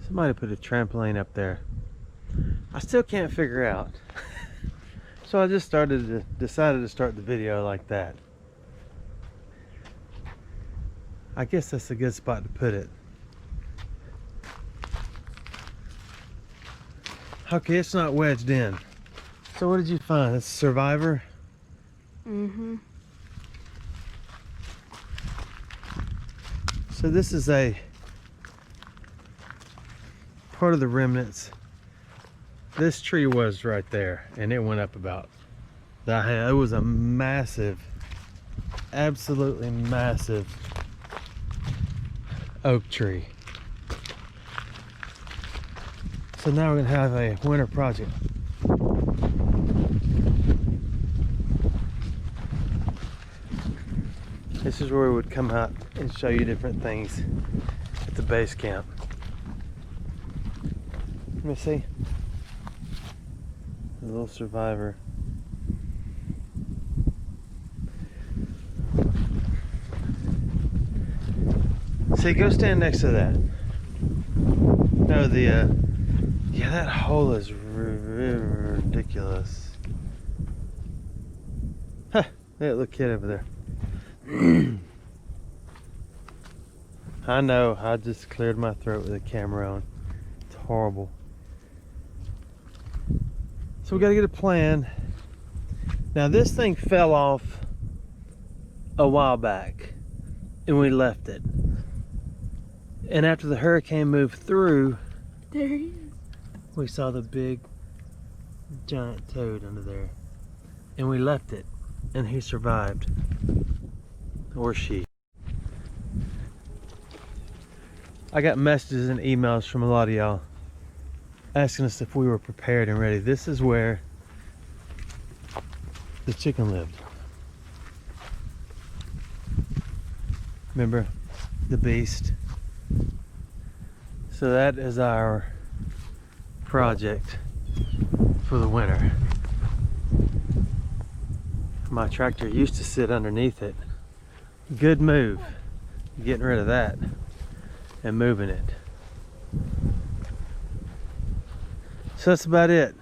Somebody put a trampoline up there. I still can't figure out. So I just decided to start the video like that. I guess that's a good spot to put it. Okay, it's not wedged in. So what did you find? It's a Survivor? Mm-hmm. So this is a part of the remnants. This tree was right there, and it went up about that. It was a massive, absolutely massive oak tree. So now we're gonna have a winter project. This is where we would come out and show you different things at the base camp. Let me see. A little Survivor. See, go stand next to that. No, yeah, that hole is ridiculous. Huh, that little kid over there. I know, I just cleared my throat with the camera on. It's horrible. So we got to get a plan. Now this thing fell off a while back and we left it. And after the hurricane moved through, there he is. We saw the big giant toad under there. And we left it. And he survived. Or she. I got messages and emails from a lot of y'all asking us if we were prepared and ready. This is where the chicken lived. Remember the beast? So that is our project for the winter. My tractor used to sit underneath it. Good move, getting rid of that and moving it. So that's about it.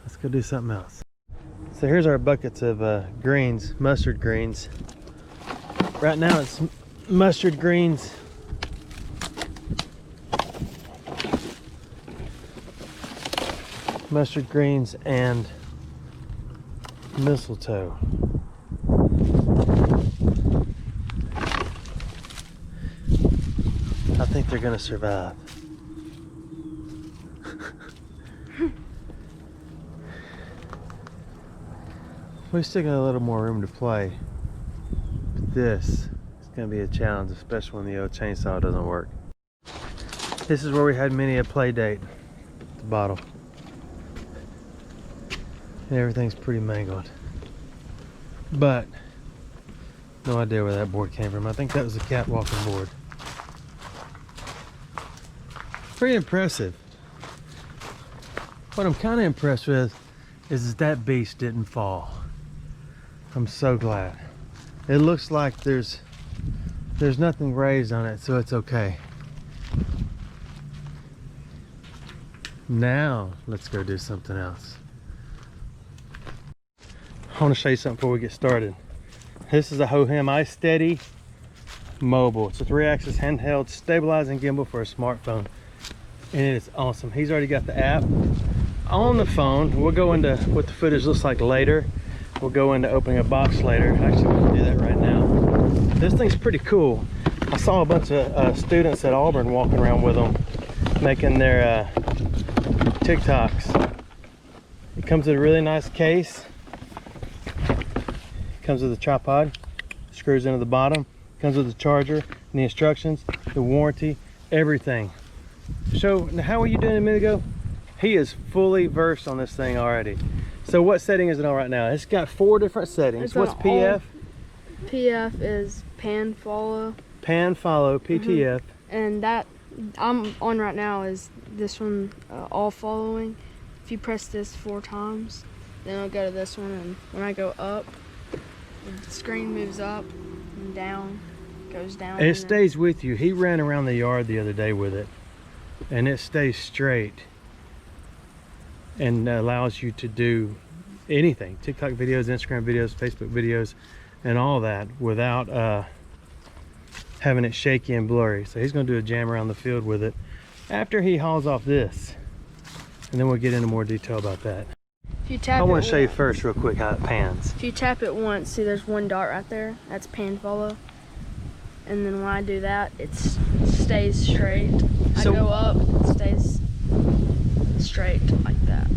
Let's go do something else. So here's our buckets of greens, mustard greens. Right now it's mustard greens, and mistletoe. I think they're gonna survive. We still got a little more room to play, but this is gonna be a challenge, especially when the old chainsaw doesn't work. This is where we had many a play date at the bottle. And everything's pretty mangled. But no idea where that board came from. I think that was a catwalking board. Pretty impressive. What I'm kind of impressed with is that beast didn't fall. I'm so glad. It looks like there's nothing raised on it, so it's okay. Now let's go do something else. I want to show you something before we get started. This is a hohem iSteady mobile. It's a 3-axis handheld stabilizing gimbal for a smartphone, and it is awesome. He's already got the app on the phone. We'll go into what the footage looks like later. We'll go into opening a box later. Actually, we'll do that right now. This thing's pretty cool. I saw a bunch of students at Auburn walking around with them, making their TikToks. It comes with a really nice case. Comes with a tripod, screws into the bottom, comes with the charger and the instructions, the warranty, everything. So how were you doing a minute ago? He is fully versed on this thing already. So what setting is it on right now? It's got 4 different settings. What's PF? PF is pan follow. Pan follow, PTF. And that I'm on right now is this one, all following. If you press this 4 times, then I'll go to this one, and when I go up, the screen moves up and down, goes down. And it stays with you. He ran around the yard the other day with it, and it stays straight and allows you to do anything. TikTok videos, Instagram videos, Facebook videos, and all that without having it shaky and blurry. So he's going to do a jam around the field with it after he hauls off this, and then we'll get into more detail about that. If you tap I want it to show you once- first real quick how it pans. If you tap it once, see there's one dot right there. That's pan follow. And then when I do that, it stays straight. So- I go up, it stays straight like that.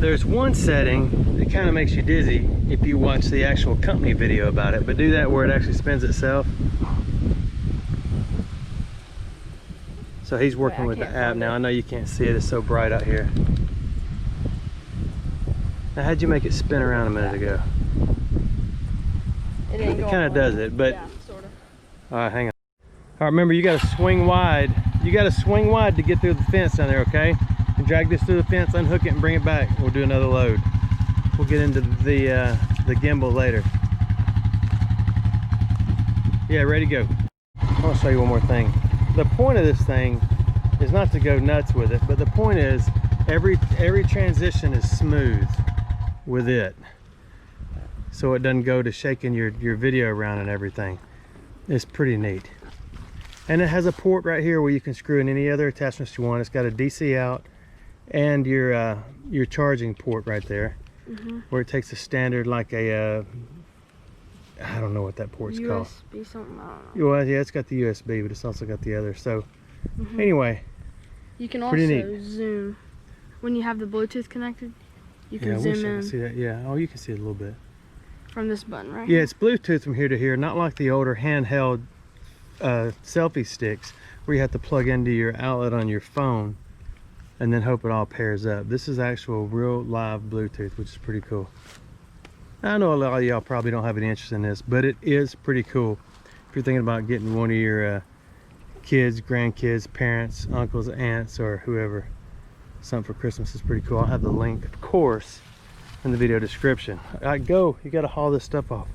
There's one setting that kind of makes you dizzy if you watch the actual company video about it, but do that where it actually spins itself. So he's working with the can't app find now. it. I know you can't see it, it's so bright out here. Now, how'd you make it spin around a minute ago? It ain't It going kind of well. does it, but Yeah, sort of. all right, hang on. All right, remember you got to swing wide. You got to swing wide to get through the fence down there, okay? And drag this through the fence, unhook it, and bring it back. We'll do another load. We'll get into the gimbal later. Yeah, ready to go. I want to show you one more thing. The point of this thing is not to go nuts with it, but the point is every transition is smooth with it, so it doesn't go to shaking your video around and everything. It's pretty neat. And it has a port right here where you can screw in any other attachments you want. It's got a DC out and your charging port right there, where it takes a standard, like a I don't know what that port's called. USB something, I don't know. Well, yeah, it's got the USB, but it's also got the other. So anyway, You can Pretty also zoom. When you have the Bluetooth connected, you can yeah, I wish zoom I in could see that. Yeah, oh, you can see it a little bit. from this button right Yeah, here. it's Bluetooth from here to here, not like the older handheld selfie sticks where you have to plug into your outlet on your phone and then hope it all pairs up. This is actual real live Bluetooth, which is pretty cool. I know a lot of y'all probably don't have any interest in this, but it is pretty cool if you're thinking about getting one of your kids, grandkids, parents, uncles, aunts, or whoever something for Christmas. Is pretty cool. I'll have the link, of course, in the video description. All right, go. You got to haul this stuff off.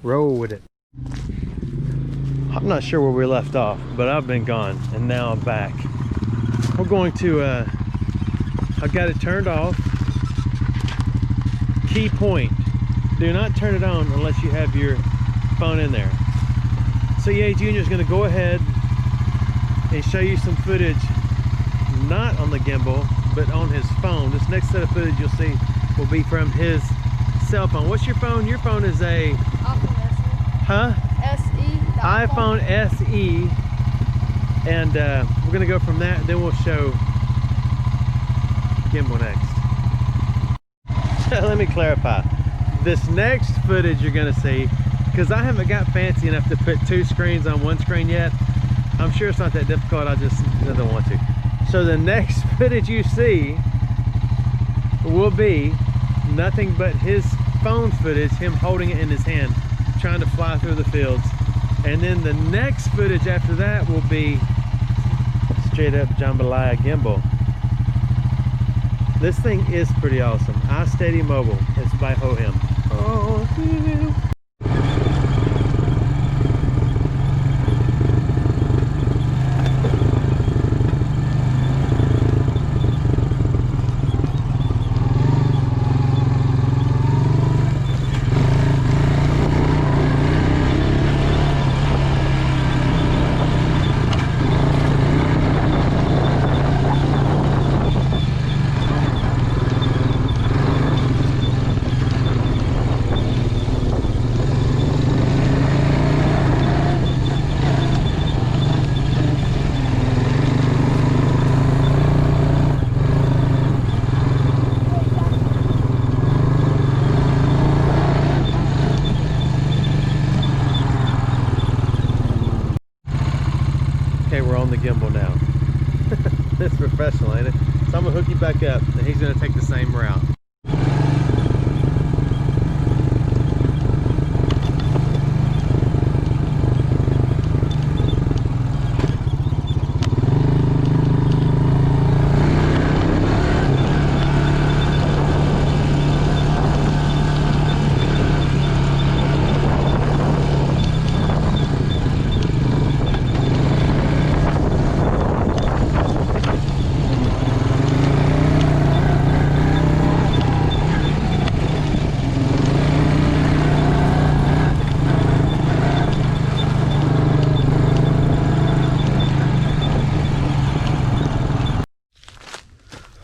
Roll with it. I'm not sure where we left off, but I've been gone and now I'm back. We're going to I've got it turned off. Key point, do not turn it on unless you have your phone in there. So yeah, Junior's going to go ahead and show you some footage, not on the gimbal but on his phone. This next set of footage you'll see will be from his cell phone. What's your phone? Your phone is a iPhone SE. huh? iPhone SE, and we're gonna go from that, then we'll show gimbal next. Let me clarify. This next footage you're gonna see, because I haven't got fancy enough to put two screens on one screen yet. I'm sure it's not that difficult, I just don't want to. So the next footage you see will be nothing but his phone footage, him holding it in his hand, trying to fly through the fields. And then the next footage after that will be straight up jambalaya gimbal. This thing is pretty awesome. iSteady Mobile. It's by Hohem. Oh, okay, we're on the gimbal now. It's professional, ain't it? So I'm gonna hook you back up and he's gonna take the same route.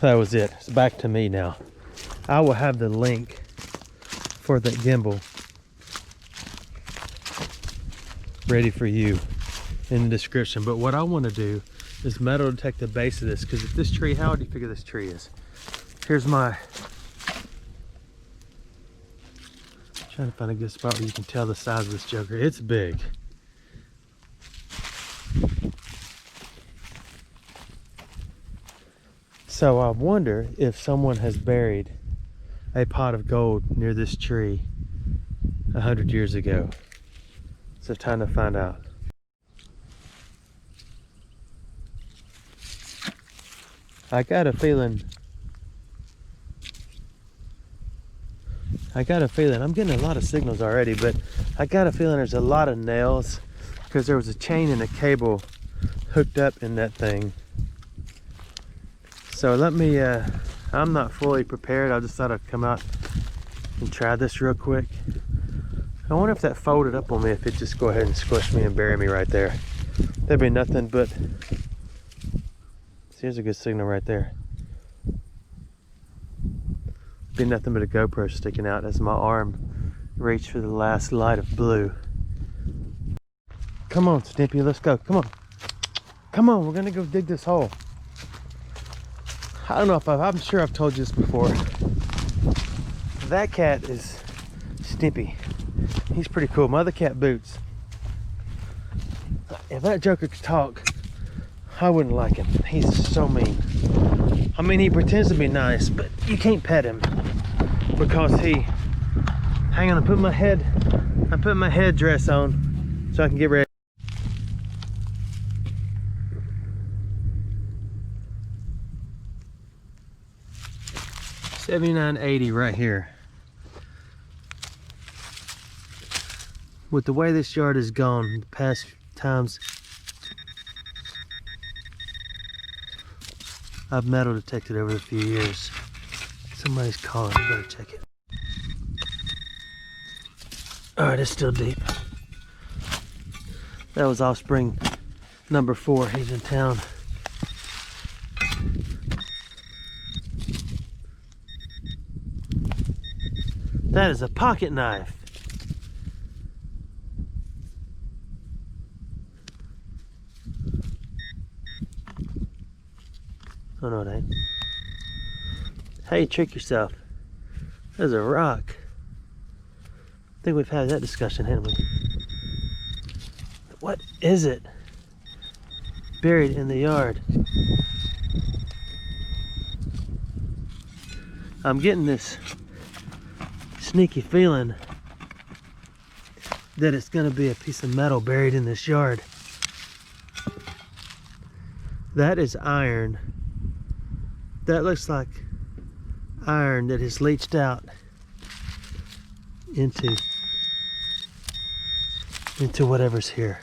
That was it. It's back to me now. I will have the link for the gimbal ready for you in the description. But what I want to do is metal detect the base of this, because if this tree, how do you figure this tree is? Here's my, trying to find a good spot where you can tell the size of this joker. It's big. So I wonder if someone has buried a pot of gold near this tree 100 years ago. So time to find out. I got a feeling I'm getting a lot of signals already, but I got a feeling there's a lot of nails, because there was a chain and a cable hooked up in that thing. So let me, I'm not fully prepared. I just thought I'd come out and try this real quick. I wonder if that folded up on me, if it just go ahead and squish me and bury me right there. That'd be nothing but, here's a good signal right there. Be nothing but a GoPro sticking out as my arm reached for the last light of blue. Come on, Snippy, let's go. Come on. Come on, we're gonna go dig this hole. I don't know if I'm sure I've told you this before. That cat is Snippy. He's pretty cool. My other cat, Boots. If that joker could talk, I wouldn't like him. He's so mean. I mean, he pretends to be nice, but you can't pet him because he. Hang on, I'm putting my headdress on so I can get ready. 7980 right here. With the way this yard has gone the past times I've metal detected over the few years. Somebody's calling, I better check it. Alright, it's still deep. That was offspring number 4, he's in town. That is a pocket knife. Oh no, it ain't. How you trick yourself? There's a rock. I think we've had that discussion, haven't we? What is it? Buried in the yard. I'm getting this sneaky feeling that it's gonna be a piece of metal buried in this yard. That is iron. That looks like iron that has leached out into whatever's here.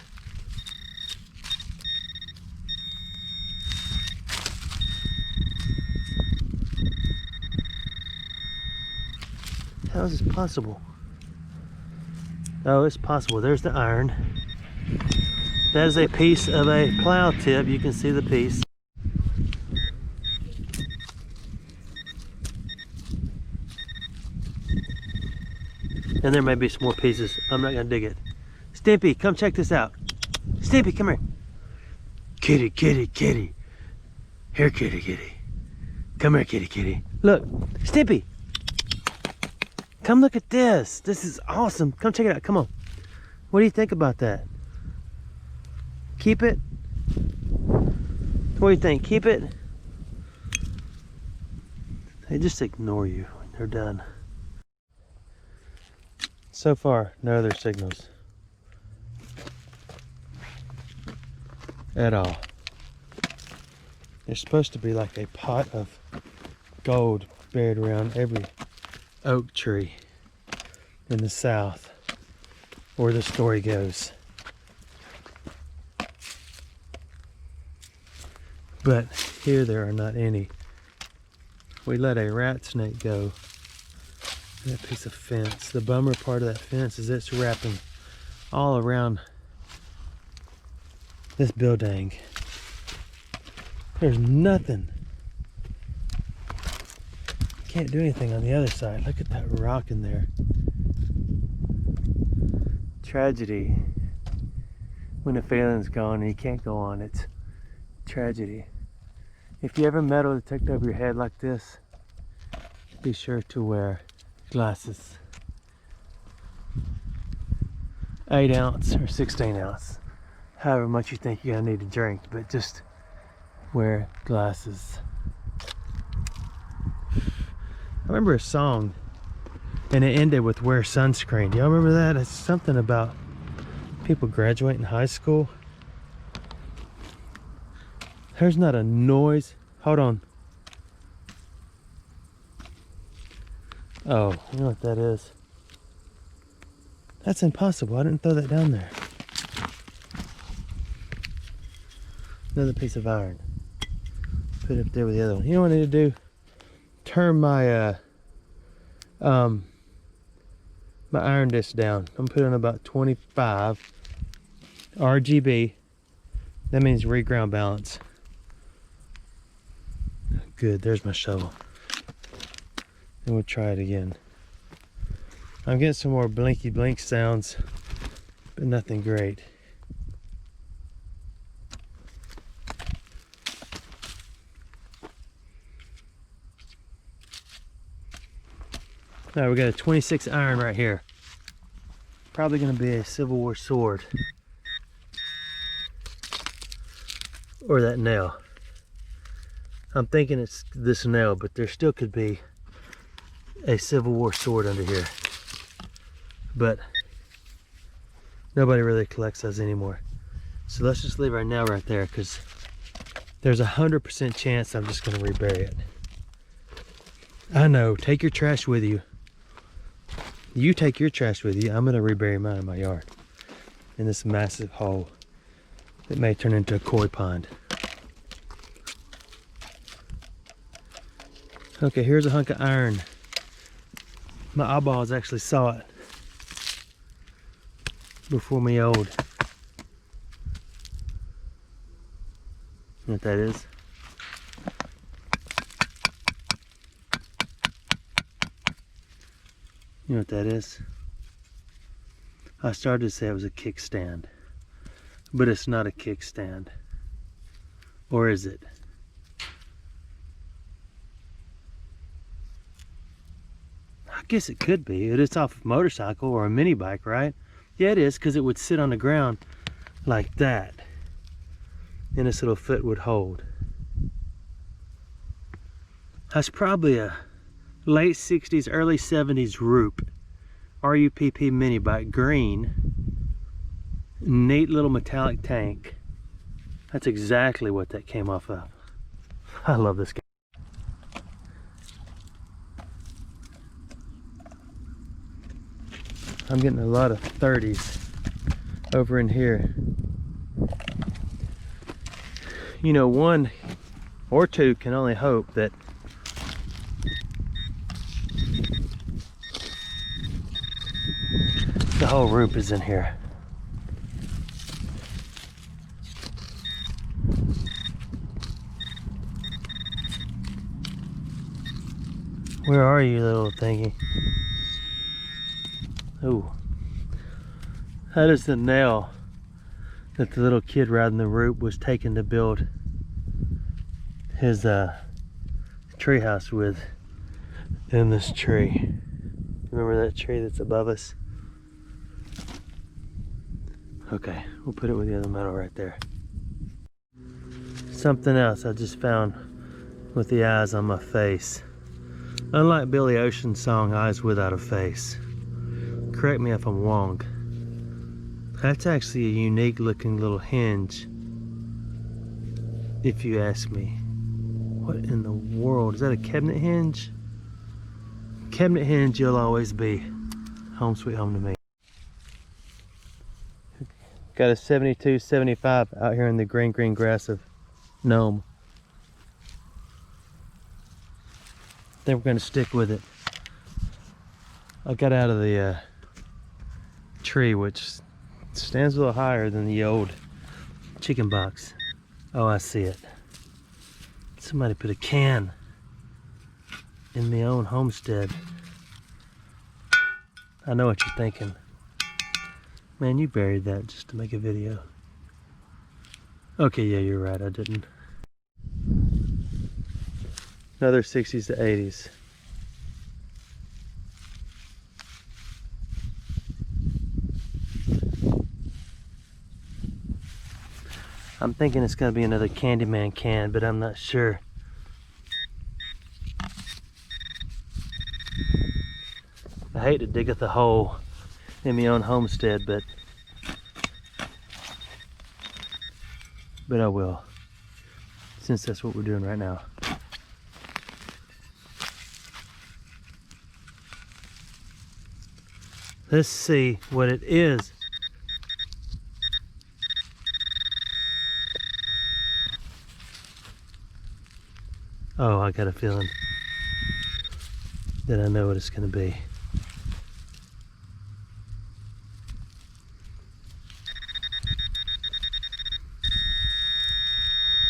How is this possible? Oh, it's possible. There's the iron. That is a piece of a plow tip. You can see the piece. And there may be some more pieces. I'm not gonna dig it. Stimpy, come check this out. Stimpy, come here. Kitty, kitty, kitty. Here, kitty, kitty. Come here, kitty, kitty. Look, Stimpy. Come look at this. This is awesome. Come check it out. Come on. What do you think about that? Keep it? What do you think? Keep it? They just ignore you when they're done. So far, no other signals at all. There's supposed to be like a pot of gold buried around every oak tree in the south, or the story goes. But here there are not any. We let a rat snake go. That piece of fence. The bummer part of that fence is it's wrapping all around this building. There's nothing can't do anything on the other side. Look at that rock in there. Tragedy. When a failing's gone and you can't go on, it's tragedy. If you ever metal detect over your head like this, be sure to wear glasses. 8 ounce or 16 ounce. However much you think you're gonna need to drink, but just wear glasses. I remember a song and it ended with wear sunscreen. Do y'all remember that? It's something about people graduating high school. There's not a noise. Hold on. Oh, you know what that is? That's impossible. I didn't throw that down there. Another piece of iron. Put it up there with the other one. You know what I need to do? Turn my my iron disc down. I'm putting on about 25 RGB. That means reground balance. Good, there's my shovel. And we'll try it again. I'm getting some more blinky blink sounds, but nothing great. All right, we got a 26 iron right here. Probably gonna be a Civil War sword. Or that nail. I'm thinking it's this nail, but there still could be a Civil War sword under here. But nobody really collects those anymore. So let's just leave our nail right there, because there's 100% chance I'm just gonna rebury it. I know, take your trash with you. You take your trash with you. I'm gonna rebury mine in my yard. In this massive hole that may turn into a koi pond. Okay, here's a hunk of iron. My eyeballs actually saw it before me old. You know what that is? You know what that is? I started to say it was a kickstand, but it's not a kickstand. Or is it? I guess it could be. It's off a motorcycle or a mini bike, right? Yeah, it is, because it would sit on the ground like that, and this little foot would hold. That's probably a late 60s, early 70s Rupp, R-U-P-P mini bike, green, neat little metallic tank. That's exactly what that came off of. I love this guy. I'm getting a lot of 30s over in here. You know, one or two can only hope that the whole Rupp is in here. Where are you, little thingy? Ooh. That is the nail that the little kid riding the Rupp was taking to build his treehouse with in this tree. Remember that tree that's above us? Okay, we'll put it with the other metal right there. Something else I just found with the eyes on my face. Unlike Billy Ocean's song, Eyes Without a Face. Correct me if I'm wrong. That's actually a unique looking little hinge, if you ask me. What in the world? Is that a cabinet hinge? Cabinet hinge, you'll always be. Home sweet home to me. Got a 72-75 out here in the green grass of Nome. I think we're going to stick with it. I got out of the tree, which stands a little higher than the old chicken box. Oh, I see it. Somebody put a can in my own homestead. I know what you're thinking. Man, you buried that just to make a video. Okay, yeah, you're right, I didn't. Another 60s to 80s. I'm thinking it's gonna be another Candyman can, but I'm not sure. I hate to dig up the hole in my own homestead, but I will, since that's what we're doing right now. Let's see what it is. Oh, I got a feeling that I know what it's going to be.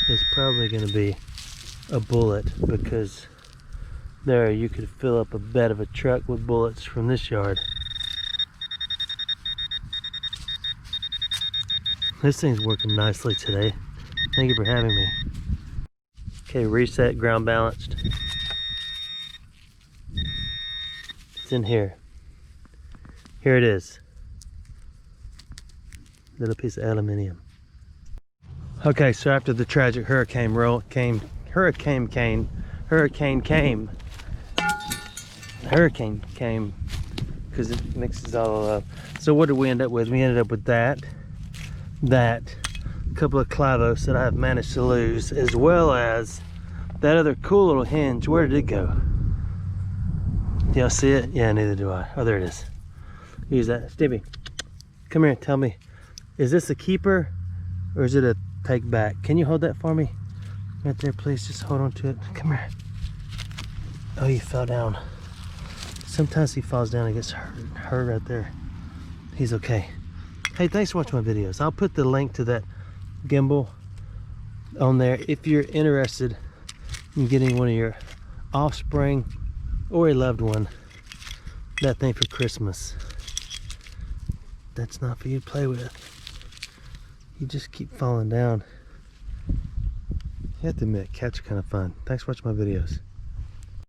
It's probably going to be a bullet, because there you could fill up a bed of a truck with bullets from this yard. This thing's working nicely today. Thank you for having me. Okay, reset, ground balanced. It's in here. Here it is. Little piece of aluminium. Okay, so after the tragic hurricane came, because it mixes all up. So what did we end up with? We ended up with that, couple of clavos that I've managed to lose, as well as that other cool little hinge. Where did it go? Do y'all see it? Yeah, neither do I. Oh, there it is. Use that. Stevie, come here, tell me, is this a keeper or is it a take back? Can you hold that for me? Right there, please. Just hold on to it. Come here. Oh, he fell down. Sometimes he falls down and gets hurt right there. He's okay. Hey, thanks for watching my videos. I'll put the link to that gimbal on there if you're interested in getting one of your offspring or a loved one that thing for Christmas. That's not for you to play with. You just keep falling down. You have to admit, cats are kind of fun. Thanks for watching my videos.